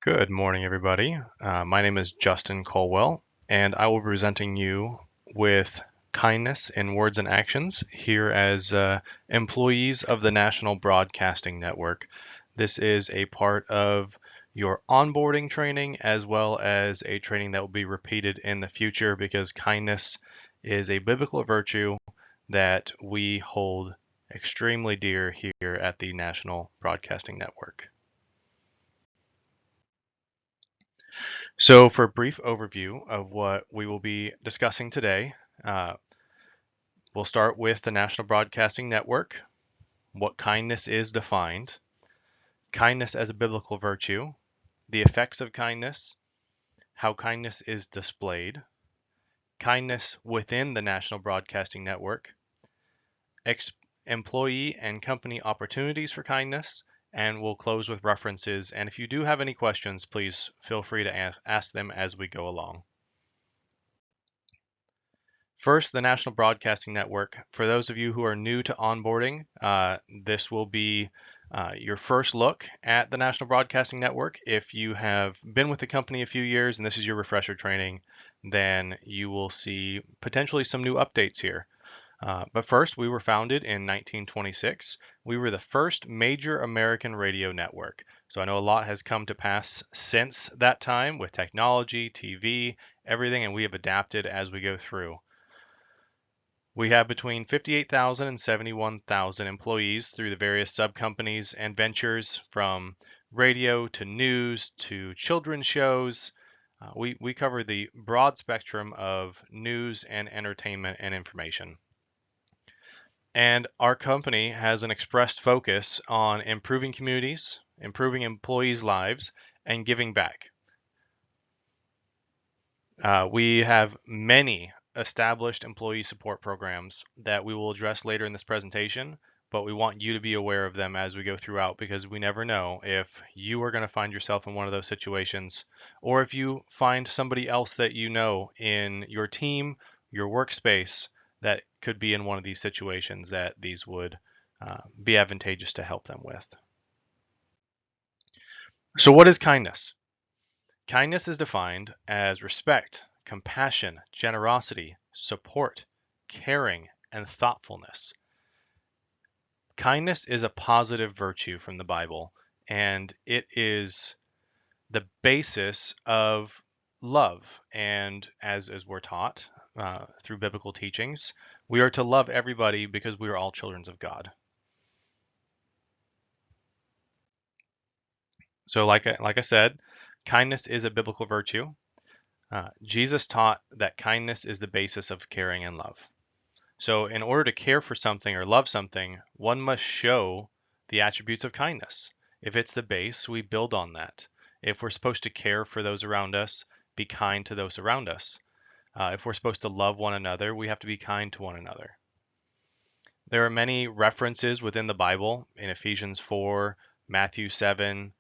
Good morning, everybody. My name is Justin Colwell, and I will be presenting you with kindness in words and actions here as employees of the National Broadcasting Network. This is a part of your onboarding training as well as a training that will be repeated in the future because kindness is a biblical virtue that we hold extremely dear here at the National Broadcasting Network. So, for a brief overview of what we will be discussing today, uh, we'll start with the National Broadcasting Network, what kindness is defined, kindness as a biblical virtue, the effects of kindness, how kindness is displayed, kindness within the National Broadcasting Network, ex- employee and company opportunities for kindness, and we'll close with references. And if you do have any questions, please feel free to ask them as we go along. First, the National Broadcasting Network. For those of you who are new to onboarding, this will be your first look at the National Broadcasting Network. If you have been with the company a few years and this is your refresher training, then you will see potentially some new updates here. But first, we were founded in 1926. We were the first major American radio network. So I know a lot has come to pass since that time with technology, TV, everything, and we have adapted as we go through. We have between 58,000 and 71,000 employees through the various sub-companies and ventures from radio to news to children's shows. We cover the broad spectrum of news and entertainment and information. And our company has an expressed focus on improving communities, improving employees' lives, and giving back. We have many established employee support programs that we will address later in this presentation, but we want you to be aware of them as we go throughout because we never know if you are going to find yourself in one of those situations or if you find somebody else that you know in your team, your workspace that could be in one of these situations that these would be advantageous to help them with. So what is kindness? Kindness is defined as respect, compassion, generosity, support, caring, and thoughtfulness. Kindness is a positive virtue from the Bible, and it is the basis of love. And as we're taught through biblical teachings, we are to love everybody because we are all children of God. So, like I said, kindness is a biblical virtue. Jesus taught that kindness is the basis of caring and love. So, in order to care for something or love something, one must show the attributes of kindness. If it's the base, we build on that. If we're supposed to care for those around us, be kind to those around us. If we're supposed to love one another, we have to be kind to one another. There are many references within the Bible in Ephesians 4, Matthew 7,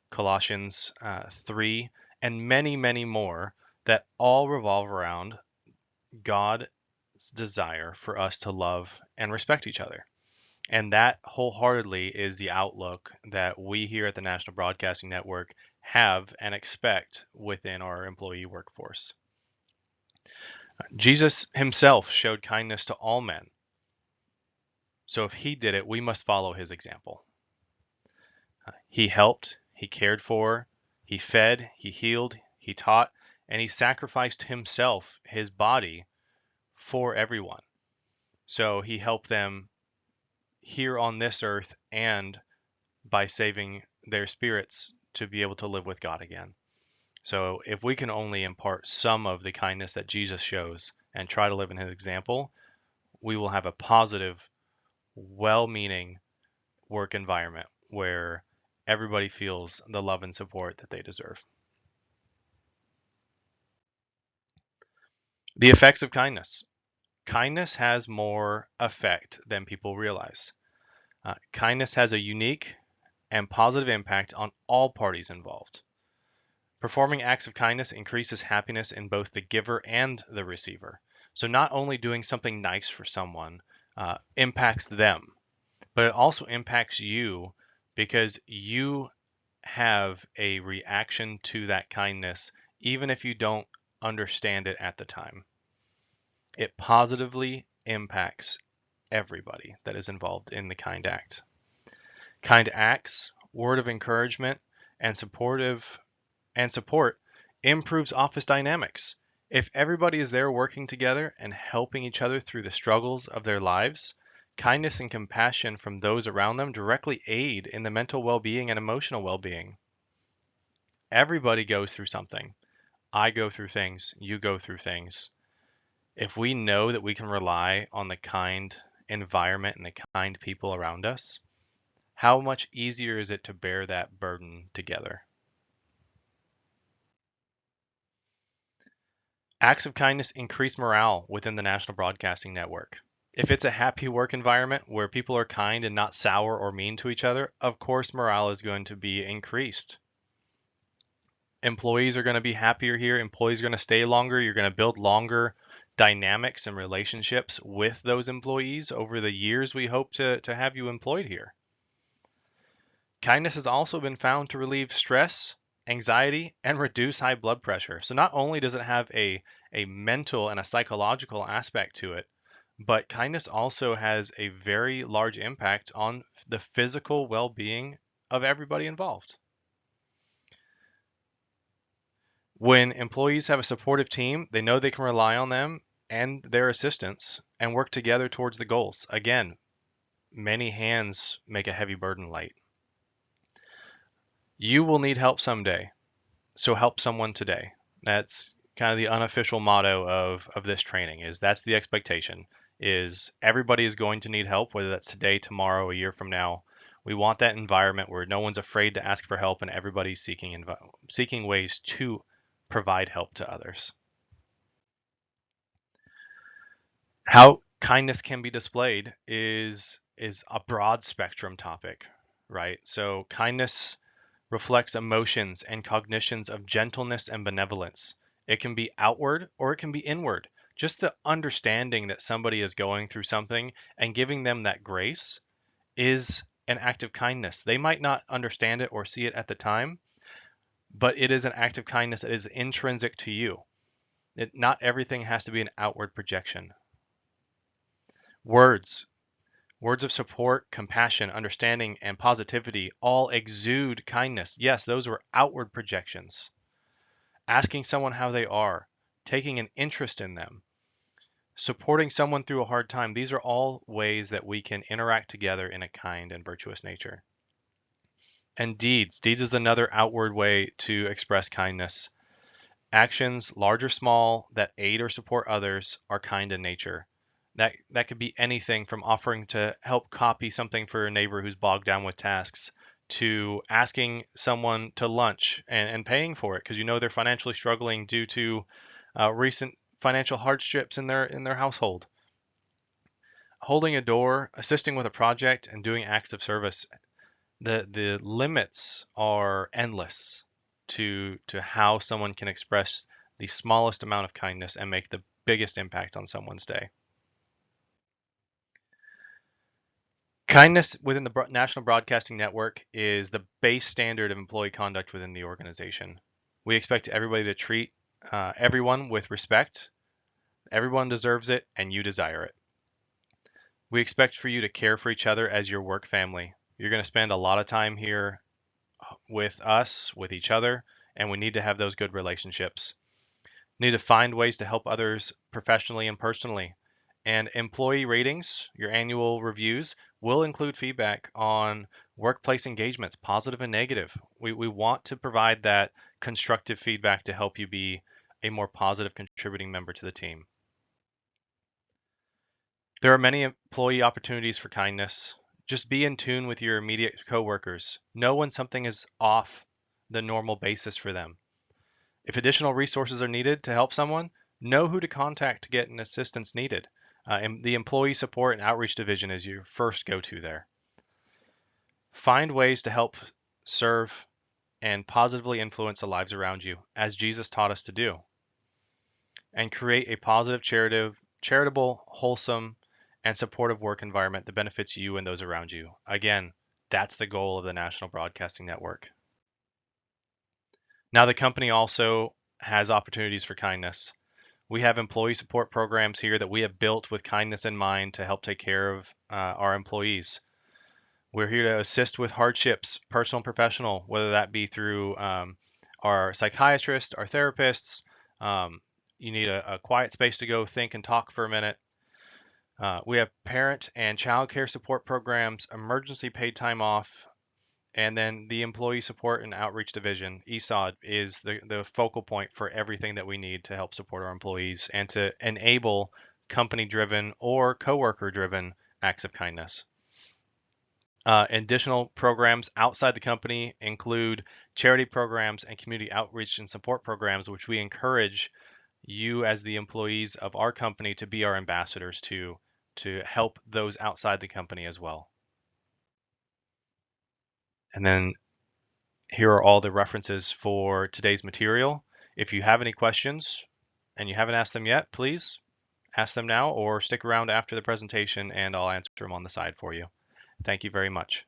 Colossians 3, and many, many more that all revolve around God's desire for us to love and respect each other. And that wholeheartedly is the outlook that we here at the National Broadcasting Network have and expect within our employee workforce. Jesus himself showed kindness to all men. So if he did it, we must follow his example. He helped, he cared for, he fed, he healed, he taught, and he sacrificed himself, his body, for everyone. So he helped them here on this earth and by saving their spirits to be able to live with God again. So if we can only impart some of the kindness that Jesus shows and try to live in his example, we will have a positive, well-meaning work environment where everybody feels the love and support that they deserve. The effects of kindness. Kindness has more effect than people realize. Kindness has a unique and positive impact on all parties involved. Performing acts of kindness increases happiness in both the giver and the receiver. So not only doing something nice for someone impacts them, but it also impacts you because you have a reaction to that kindness, even if you don't understand it at the time. It positively impacts everybody that is involved in the kind act. Kind acts, word of encouragement, and support improves office dynamics. If everybody is there working together and helping each other through the struggles of their lives, kindness and compassion from those around them directly aid in the mental well-being and emotional well-being. Everybody goes through something. I go through things, you go through things. If we know that we can rely on the kind environment and the kind people around us, how much easier is it to bear that burden together? Acts of kindness increase morale within the National Broadcasting Network. If it's a happy work environment where people are kind and not sour or mean to each other, of course morale is going to be increased. Employees are going to be happier here. Employees are going to stay longer. You're going to build longer dynamics and relationships with those employees over the years we hope to have you employed here. Kindness has also been found to relieve stress, anxiety, and reduce high blood pressure. So not only does it have a mental and a psychological aspect to it, but kindness also has a very large impact on the physical well-being of everybody involved. When employees have a supportive team, they know they can rely on them and their assistants and work together towards the goals. Again, many hands make a heavy burden light. You will need help someday, so help someone today. That's kind of the unofficial motto of this training. Is that's the expectation, is everybody is going to need help, whether that's today, tomorrow, a year from now. We want that environment where no one's afraid to ask for help and everybody's seeking ways to provide help to others. How kindness can be displayed is a broad spectrum topic, right? So kindness reflects emotions and cognitions of gentleness and benevolence. It can be outward or it can be inward. Just the understanding that somebody is going through something and giving them that grace is an act of kindness. They might not understand it or see it at the time, but it is an act of kindness that is intrinsic to you. Not everything has to be an outward projection. Words, words of support, compassion, understanding, and positivity all exude kindness. Yes, those were outward projections. Asking someone how they are, taking an interest in them, supporting someone through a hard time. These are all ways that we can interact together in a kind and virtuous nature. And deeds. Deeds is another outward way to express kindness. Actions, large or small, that aid or support others are kind in nature. That could be anything from offering to help copy something for a neighbor who's bogged down with tasks to asking someone to lunch and paying for it because you know they're financially struggling due to recent financial hardships in their household. Holding a door, assisting with a project, and doing acts of service. The limits are endless to how someone can express the smallest amount of kindness and make the biggest impact on someone's day. Kindness within the National Broadcasting Network is the base standard of employee conduct within the organization. We expect everybody to treat everyone with respect. Everyone deserves it, and you desire it. We expect for you to care for each other as your work family. You're going to spend a lot of time here with us, with each other, and we need to have those good relationships. Need to find ways to help others professionally and personally. And employee ratings, your annual reviews, will include feedback on workplace engagements, positive and negative. We want to provide that constructive feedback to help you be a more positive contributing member to the team. There are many employee opportunities for kindness. Just be in tune with your immediate coworkers. Know when something is off the normal basis for them. If additional resources are needed to help someone, know who to contact to get an assistance needed. And the Employee Support and Outreach Division is your first go-to there. Find ways to help serve and positively influence the lives around you, as Jesus taught us to do. And create a positive, charitable, wholesome, and supportive work environment that benefits you and those around you. Again, that's the goal of the National Broadcasting Network. Now, the company also has opportunities for kindness. We have employee support programs here that we have built with kindness in mind to help take care of our employees. We're here to assist with hardships, personal and professional, whether that be through our psychiatrists, our therapists. Um, you need a quiet space to go think and talk for a minute. We have parent and child care support programs, emergency paid time off, and then the Employee Support and Outreach Division, ESOD, is the focal point for everything that we need to help support our employees and to enable company driven or coworker driven acts of kindness. Additional programs outside the company include charity programs and community outreach and support programs, which we encourage you as the employees of our company to be our ambassadors to help those outside the company as well. And then here are all the references for today's material. If you have any questions and you haven't asked them yet, please ask them now or stick around after the presentation and I'll answer them on the side for you. Thank you very much.